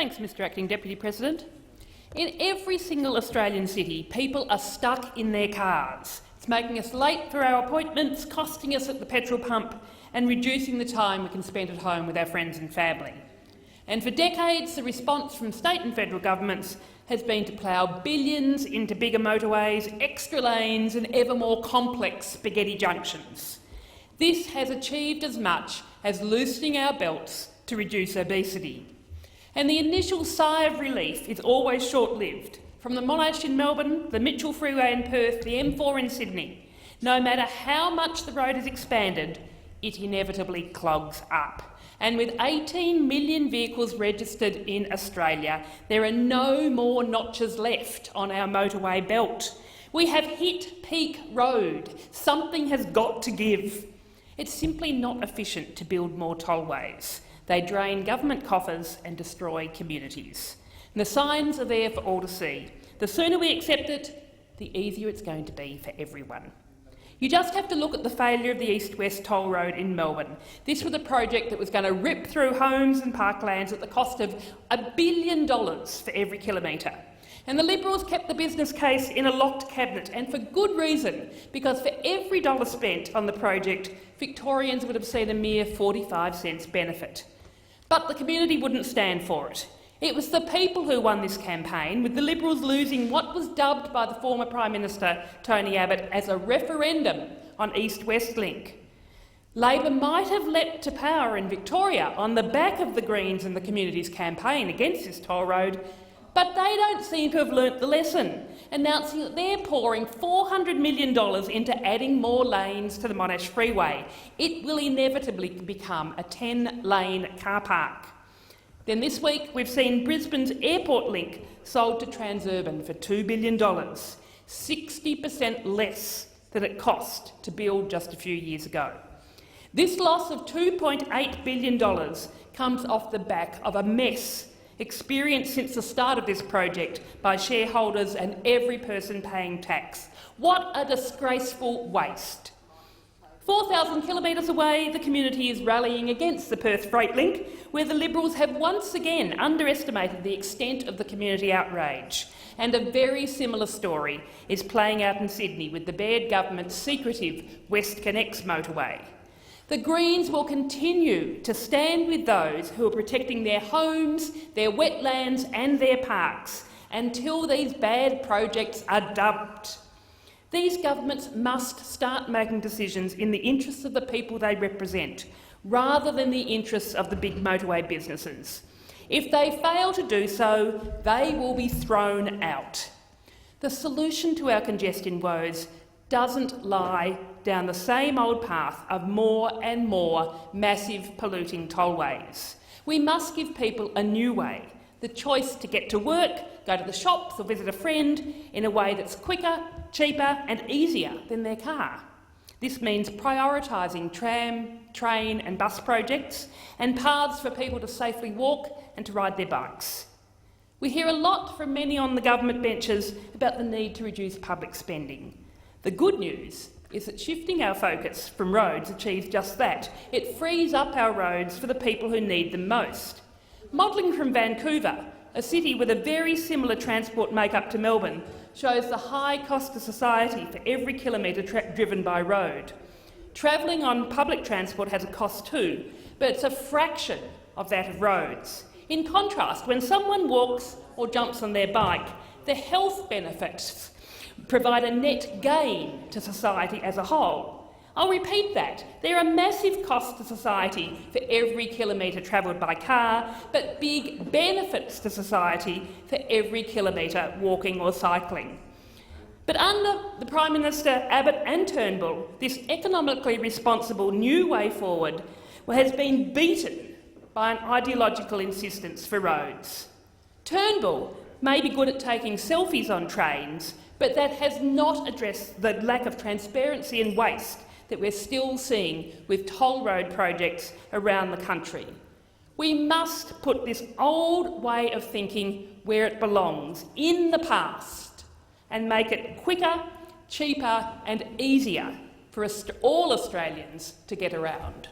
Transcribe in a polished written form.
Thanks, Mr Acting Deputy President. In every single Australian city, people are stuck in their cars. It's making us late for our appointments, costing us at the petrol pump and reducing the time we can spend at home with our friends and family. And for decades, the response from state and federal governments has been to plough billions into bigger motorways, extra lanes and ever more complex spaghetti junctions. This has achieved as much as loosening our belts to reduce obesity. And the initial sigh of relief is always short-lived. From the Monash in Melbourne, the Mitchell Freeway in Perth, the M4 in Sydney, no matter how much the road is expanded, it inevitably clogs up. And with 18 million vehicles registered in Australia, there are no more notches left on our motorway belt. We have hit peak road. Something has got to give. It's simply not efficient to build more tollways. They drain government coffers and destroy communities. And the signs are there for all to see. The sooner we accept it, the easier it's going to be for everyone. You just have to look at the failure of the East-West Toll Road in Melbourne. This was a project that was going to rip through homes and parklands at the cost of $1 billion for every kilometre. And the Liberals kept the business case in a locked cabinet, and for good reason, because for every dollar spent on the project, Victorians would have seen a mere 45 cents benefit. But the community wouldn't stand for it. It was the people who won this campaign, with the Liberals losing what was dubbed by the former Prime Minister Tony Abbott as a referendum on East-West Link. Labor might have leapt to power in Victoria on the back of the Greens and the community's campaign against this toll road, but they don't seem to have learnt the lesson, announcing that they're pouring $400 million into adding more lanes to the Monash Freeway. It will inevitably become a 10-lane car park. Then this week we've seen Brisbane's airport link sold to Transurban for $2 billion, 60% less than it cost to build just a few years ago. This loss of $2.8 billion comes off the back of a mess experienced since the start of this project by shareholders and every person paying tax. What a disgraceful waste. 4,000 kilometres away, the community is rallying against the Perth Freight Link, where the Liberals have once again underestimated the extent of the community outrage. And a very similar story is playing out in Sydney with the Baird government's secretive WestConnex motorway. The Greens will continue to stand with those who are protecting their homes, their wetlands and their parks until these bad projects are dumped. These governments must start making decisions in the interests of the people they represent, rather than the interests of the big motorway businesses. If they fail to do so, they will be thrown out. The solution to our congestion woes doesn't lie down the same old path of more and more massive polluting tollways. We must give people a new way, the choice to get to work, go to the shops or visit a friend in a way that's quicker, cheaper and easier than their car. This means prioritising tram, train and bus projects and paths for people to safely walk and to ride their bikes. We hear a lot from many on the government benches about the need to reduce public spending. The good news is that shifting our focus from roads achieves just that. It frees up our roads for the people who need them most. Modelling from Vancouver, a city with a very similar transport make-up to Melbourne, shows the high cost to society for every kilometre driven by road. Travelling on public transport has a cost too, but it's a fraction of that of roads. In contrast, when someone walks or jumps on their bike, the health benefits provide a net gain to society as a whole. I'll repeat that. There are massive costs to society for every kilometre travelled by car, but big benefits to society for every kilometre walking or cycling. But under the Prime Minister Abbott and Turnbull, this economically responsible new way forward has been beaten by an ideological insistence for roads. Turnbull may be good at taking selfies on trains, but that has not addressed the lack of transparency and waste that we're still seeing with toll road projects around the country. We must put this old way of thinking where it belongs, in the past, and make it quicker, cheaper and easier for all Australians to get around.